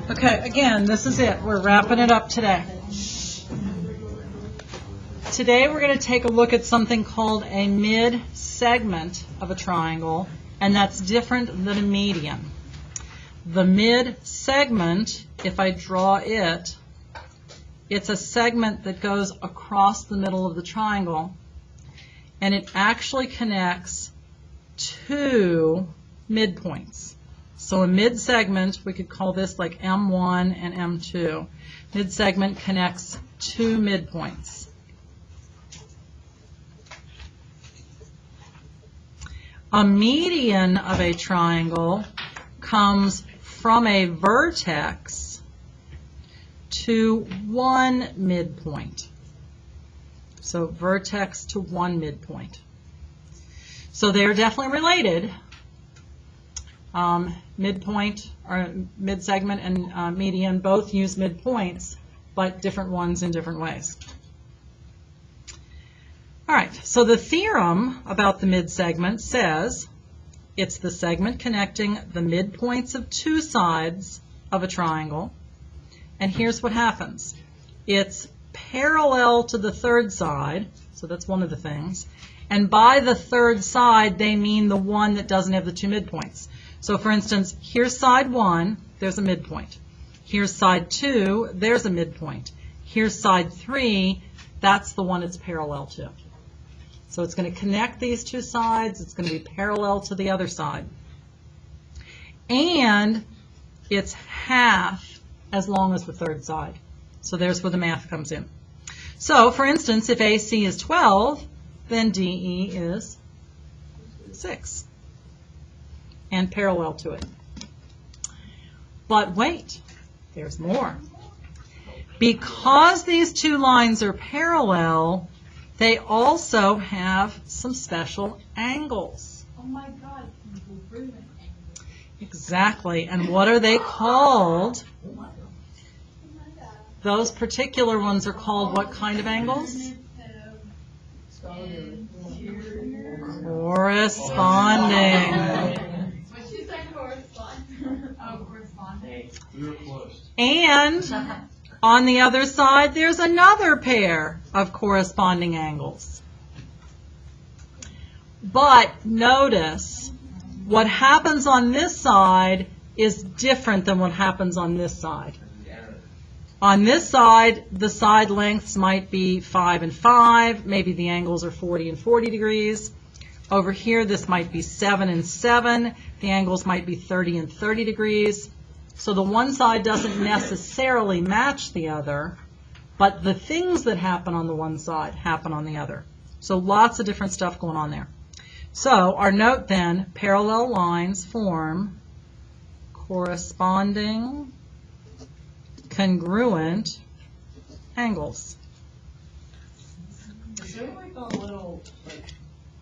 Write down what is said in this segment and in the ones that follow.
Okay, again, this is it. We're wrapping it up today. Today we're going to take a look at something called a mid-segment of a triangle, and that's different than a median. The mid-segment, if I draw it, it's a segment that goes across the middle of the triangle, and it actually connects two midpoints. So a mid-segment, we could call this like M1 and M2. Mid-segment connects two midpoints. A median of a triangle comes from a vertex to one midpoint. So vertex to one midpoint. So they're definitely related. Midpoint or mid-segment and median both use midpoints, but different ones in different ways. All right, so the theorem about the mid-segment says it's the segment connecting the midpoints of two sides of a triangle. And here's what happens. It's parallel to the third side, so that's one of the things. And by the third side, they mean the one that doesn't have the two midpoints. So for instance, here's side 1, there's a midpoint. Here's side 2, there's a midpoint. Here's side 3, that's the one it's parallel to. So it's going to connect these two sides, it's going to be parallel to the other side. And it's half as long as the third side. So there's where the math comes in. So for instance, if AC is 12, then DE is 6. And parallel to it. But wait, there's more. Because these two lines are parallel, they also have some special angles. Oh my God, exactly. And what are they called? Those particular ones are called what kind of angles? Corresponding. And on the other side, there's another pair of corresponding angles. But notice, what happens on this side is different than what happens on this side. On this side, the side lengths might be 5 and 5. Maybe the angles are 40 and 40 degrees. Over here, this might be 7 and 7. The angles might be 30 and 30 degrees. So the one side doesn't necessarily match the other, but the things that happen on the one side happen on the other. So lots of different stuff going on there. So our note then, parallel lines form corresponding congruent angles. Is there like a little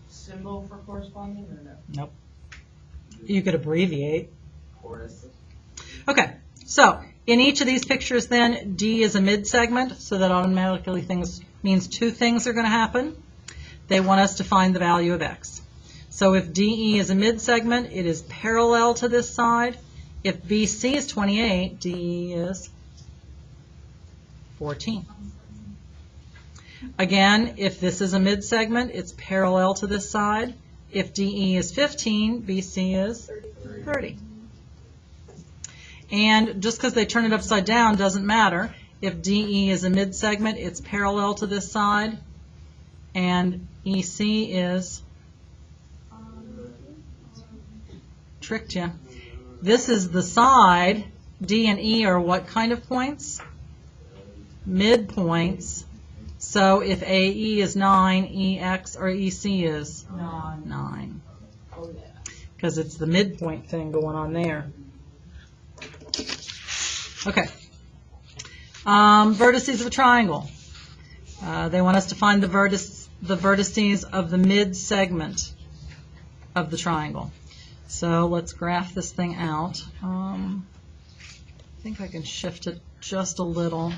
symbol for corresponding or no? Nope. You could abbreviate. Okay, so in each of these pictures then, D is a mid-segment, so that automatically means two things are going to happen. They want us to find the value of x. So if DE is a mid-segment, it is parallel to this side. If BC is 28, DE is 14. Again, if this is a mid-segment, it's parallel to this side. If DE is 15, BC is 30. And just because they turn it upside down doesn't matter. If DE is a mid-segment, it's parallel to this side. And EC is, tricked you. This is the side. D and E are what kind of points? Midpoints. So if AE is 9, EX or EC is 9. Because it's the midpoint thing going on there. Okay. Vertices of a triangle. They want us to find the vertices of the mid-segment of the triangle. So let's graph this thing out. I think I can shift it just a little.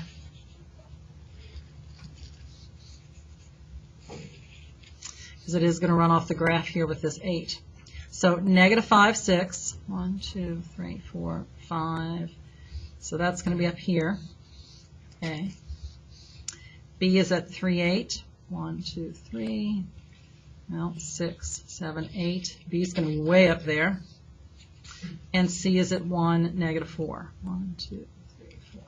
Because it is going to run off the graph here with this 8. So negative 5, 6. 1, 2, 3, 4, 5, So that's going to be up here. A. B is at 3, 8. 1, 2, 3. Well, 6, 7, 8. B is going to be way up there. And C is at 1, negative 4. 1, 2, 3, 4.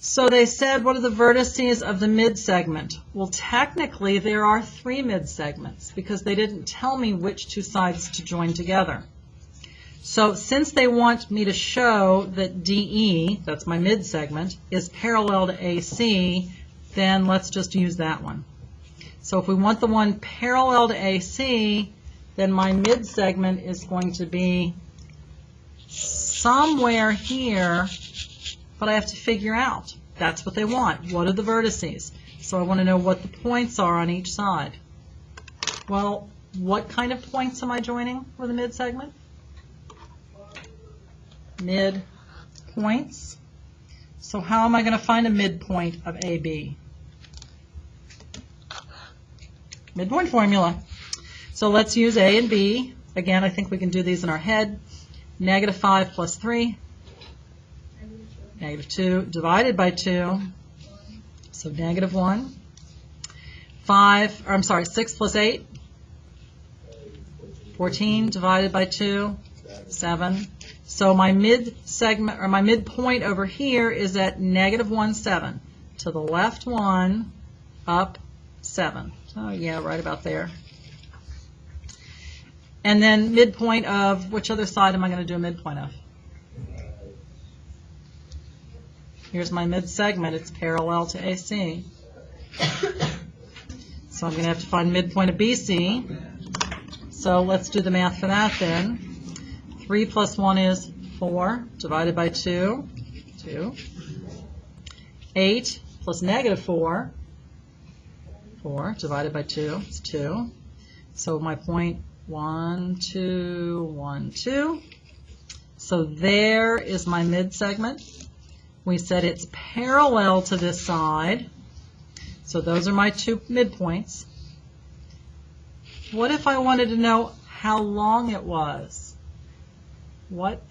So they said, what are the vertices of the mid-segment? Well, technically, there are 3 mid-segments because they didn't tell me which 2 sides to join together. So since they want me to show that DE, that's my mid-segment, is parallel to AC, then let's just use that one. So if we want the one parallel to AC, then my mid-segment is going to be somewhere here, but I have to figure out. That's what they want. What are the vertices? So I want to know what the points are on each side. Well, what kind of points am I joining with a mid-segment? Mid-points. So how am I going to find a midpoint of AB? Midpoint formula. So let's use A and B. Again, I think we can do these in our head. Negative 5 plus 3. Negative 2 divided by 2, so negative 1. 6 plus 8, 14 divided by 2, 7. So my mid-segment, or my midpoint over here is at negative 1, 7. To the left 1, up 7. Oh yeah, right about there. And then midpoint of, which other side am I going to do a midpoint of? Here's my mid-segment. It's parallel to AC. So I'm going to have to find midpoint of BC. So let's do the math for that then. 3 plus 1 is 4, divided by 2, 2. 8 plus negative 4, 4, divided by 2 is 2. So my point, 1, 2, 1, 2. So there is my mid-segment. We said it's parallel to this side, so those are my 2 midpoints. What if I wanted to know how long it was? What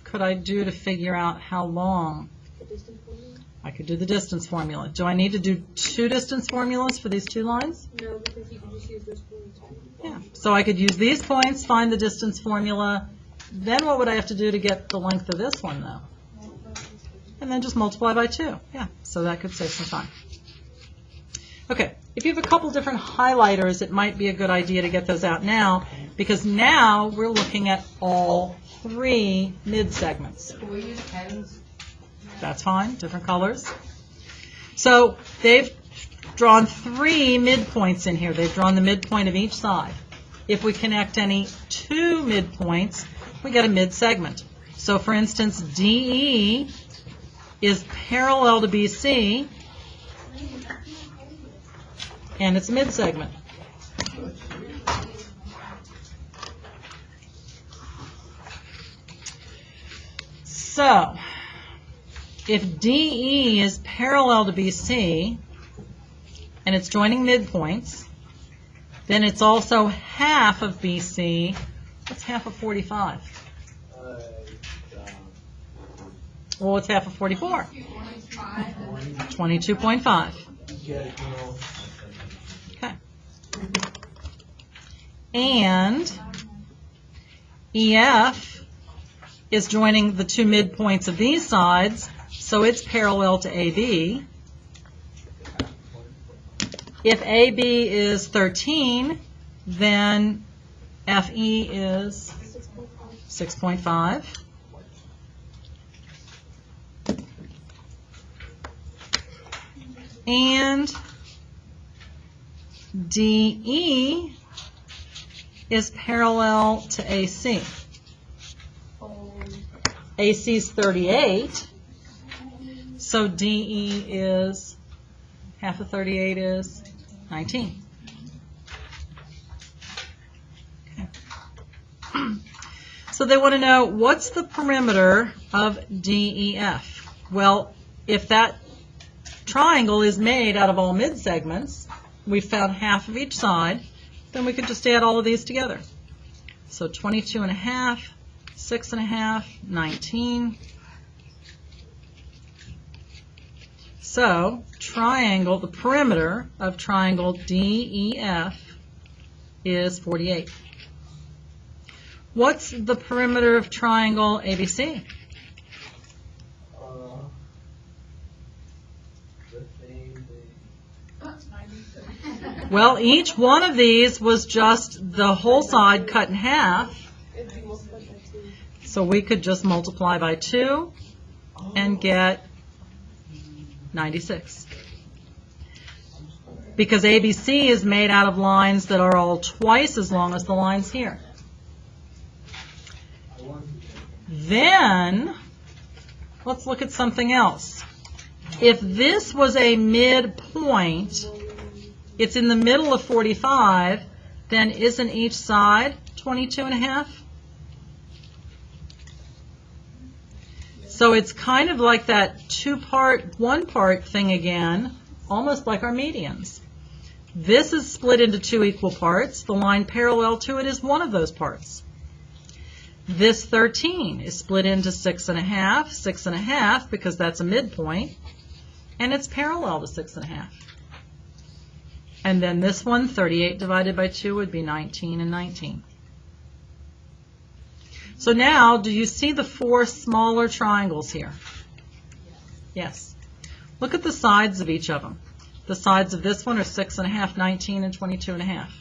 could I do to figure out how long? I could do the distance formula. Do I need to do 2 distance formulas for these 2 lines? No, because you can just use those points. Yeah, so I could use these points, find the distance formula. Then what would I have to do to get the length of this one, though? And then just multiply by 2. Yeah, so that could save some time. Okay, if you have a couple different highlighters, it might be a good idea to get those out now, because now we're looking at all 3 mid-segments. Can we use pens? That's fine, different colors. So they've drawn 3 midpoints in here. They've drawn the midpoint of each side. If we connect any 2 midpoints, we get a mid-segment. So for instance, DE is parallel to BC, and it's a mid-segment. So, if DE is parallel to BC, and it's joining midpoints, then it's also half of BC. What's half of 45? Well, what's half of 44? 22.5. Okay. And EF is joining the 2 midpoints of these sides, so it's parallel to AB. If AB is 13, then FE is 6.5. And DE is parallel to AC. AC is 38, so DE is, half of 38 is 19. Okay. So they want to know, what's the perimeter of DEF? Well, if that triangle is made out of all mid-segments, we found half of each side, then we could just add all of these together. So 22 and a half, 6 and a half, 19. So triangle, the perimeter of triangle DEF is 48. What's the perimeter of triangle ABC? Well, each one of these was just the whole side cut in half, It'd be multiplied by 2. so we could just multiply by 2 and get 96. Because ABC is made out of lines that are all twice as long as the lines here. Then, let's look at something else. If this was a midpoint, it's in the middle of 45, then isn't each side 22 and a half? So it's kind of like that two-part, one-part thing again, almost like our medians. This is split into 2 equal parts. The line parallel to it is one of those parts. This 13 is split into 6 and a half, because that's a midpoint, and it's parallel to 6 and a half. And then this one, 38 divided by 2 would be 19 and 19. So now, do you see the 4 smaller triangles here? Yes. Look at the sides of each of them. The sides of this one are 6 and a half, 19, and 22 and a half.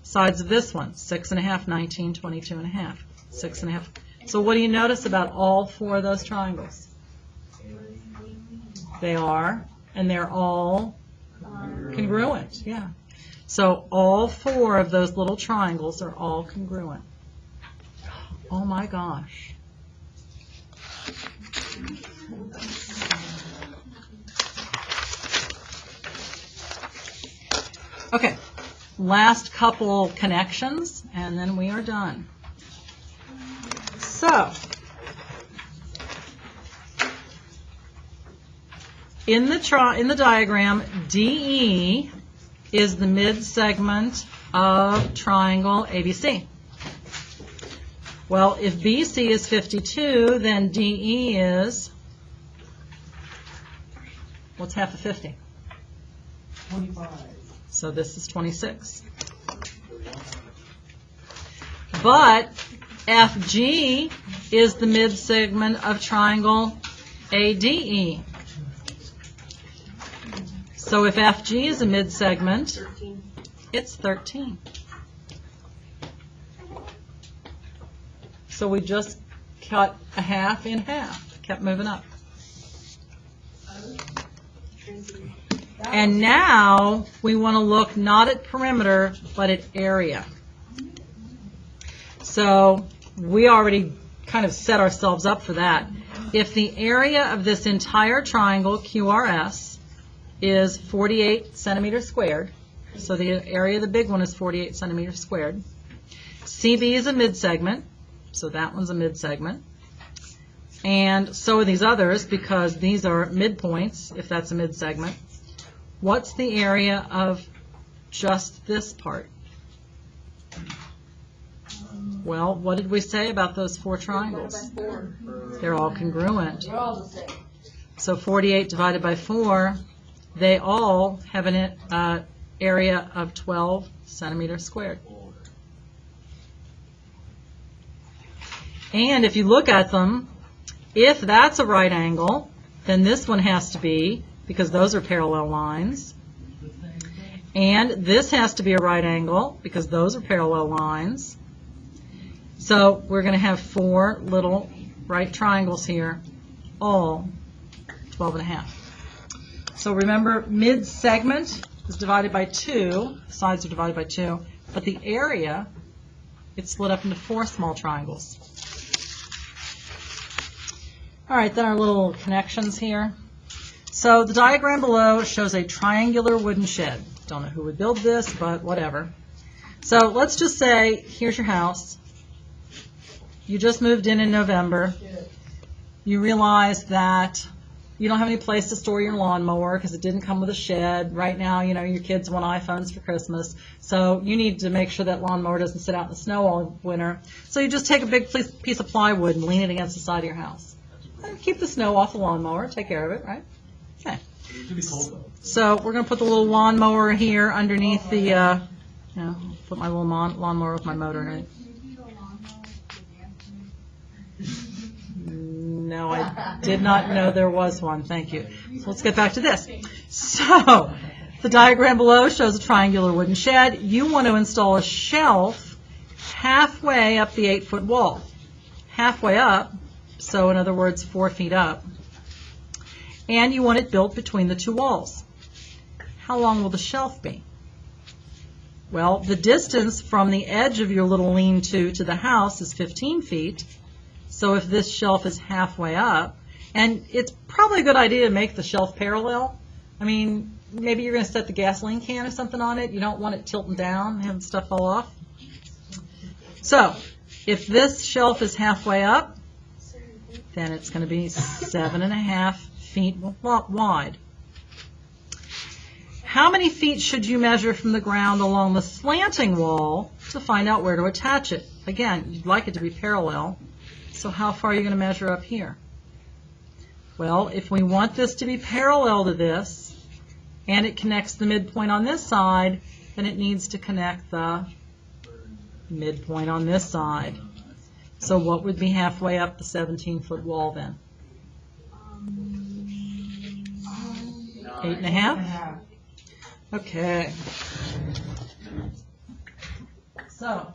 Sides of this one, 6 and a half, 19, 22 and a half. 6 and a half. So what do you notice about all 4 of those triangles? They are, and they're all congruent, yeah. So all 4 of those little triangles are all congruent. Oh my gosh. Okay, last couple connections, and then we are done. So, in the diagram, DE is the mid-segment of triangle ABC. Well, if BC is 52, then DE is, what's half of 50? 25. So this is 26. But FG is the mid-segment of triangle ADE. So if FG is a mid-segment, 13. it's 13. So we just cut a half in half, kept moving up. And now we want to look not at perimeter, but at area. So we already kind of set ourselves up for that. If the area of this entire triangle, QRS, is 48 centimeters squared, so the area of the big one is 48 centimeters squared. CB is a mid-segment, so that one's a mid-segment. And so are these others, because these are midpoints, if that's a mid-segment. What's the area of just this part? Well, what did we say about those 4 triangles? By 4. They're all congruent. They're all the same. So 48 divided by 4, they all have an area of 12 centimeters squared. And if you look at them, if that's a right angle, then this one has to be, because those are parallel lines. And this has to be a right angle, because those are parallel lines. So we're going to have 4 little right triangles here, all 12 and a half. So remember, mid-segment is divided by 2, sides are divided by 2, but the area, it's split up into 4 small triangles. All right, then our little connections here. So the diagram below shows a triangular wooden shed. Don't know who would build this, but whatever. So let's just say, here's your house. You just moved in November. You realize that you don't have any place to store your lawnmower because it didn't come with a shed. Right now, your kids want iPhones for Christmas. So you need to make sure that lawnmower doesn't sit out in the snow all winter. So you just take a big piece of plywood and lean it against the side of your house. And keep the snow off the lawnmower. Take care of it, right? Okay. So we're going to put the little lawnmower here underneath the, put my little lawnmower with my motor in it. No, I did not know there was one. Thank you. So let's get back to this. So the diagram below shows a triangular wooden shed. You want to install a shelf halfway up the 8-foot wall. Halfway up, so in other words, 4 feet up. And you want it built between the two walls. How long will the shelf be? Well, the distance from the edge of your little lean-to to the house is 15 feet. So if this shelf is halfway up, and it's probably a good idea to make the shelf parallel. I mean, maybe you're going to set the gasoline can or something on it. You don't want it tilting down, having stuff fall off. So if this shelf is halfway up, then it's going to be 7.5 feet wide. How many feet should you measure from the ground along the slanting wall to find out where to attach it? Again, you'd like it to be parallel. So how far are you going to measure up here? Well, if we want this to be parallel to this, and it connects the midpoint on this side, then it needs to connect the midpoint on this side. So what would be halfway up the 17-foot wall then? 8.5? Okay. So